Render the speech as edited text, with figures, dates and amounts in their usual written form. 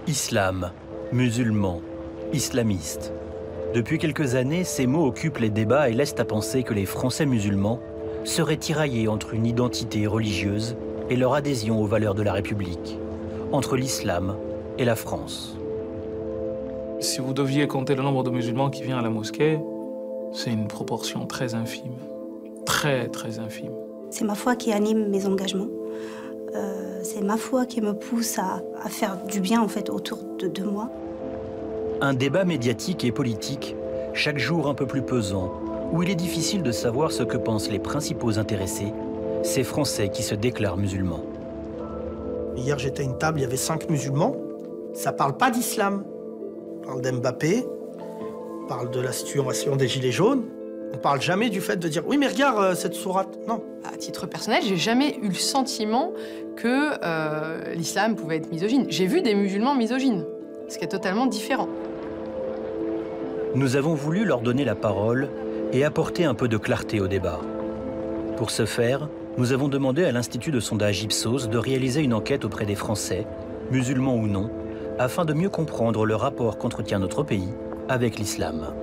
Islam, musulman, islamiste. Depuis quelques années, ces mots occupent les débats et laissent à penser que les Français musulmans seraient tiraillés entre une identité religieuse et leur adhésion aux valeurs de la République, entre l'islam et la France. Si vous deviez compter le nombre de musulmans qui viennent à la mosquée, c'est une proportion très infime, très infime. C'est ma foi qui anime mes engagements. C'est ma foi qui me pousse à faire du bien en fait autour de moi. Un débat médiatique et politique, chaque jour un peu plus pesant, où il est difficile de savoir ce que pensent les principaux intéressés, ces Français qui se déclarent musulmans. Hier, j'étais à une table, il y avait 5 musulmans. Ça parle pas d'islam. On parle d'Mbappé, on parle de la situation des Gilets jaunes. On parle jamais du fait de dire « Oui, mais regarde cette sourate ». Non. À titre personnel, j'ai jamais eu le sentiment que l'islam pouvait être misogyne. J'ai vu des musulmans misogynes, ce qui est totalement différent. Nous avons voulu leur donner la parole et apporter un peu de clarté au débat. Pour ce faire, nous avons demandé à l'Institut de sondage Ipsos de réaliser une enquête auprès des Français, musulmans ou non, afin de mieux comprendre le rapport qu'entretient notre pays avec l'islam.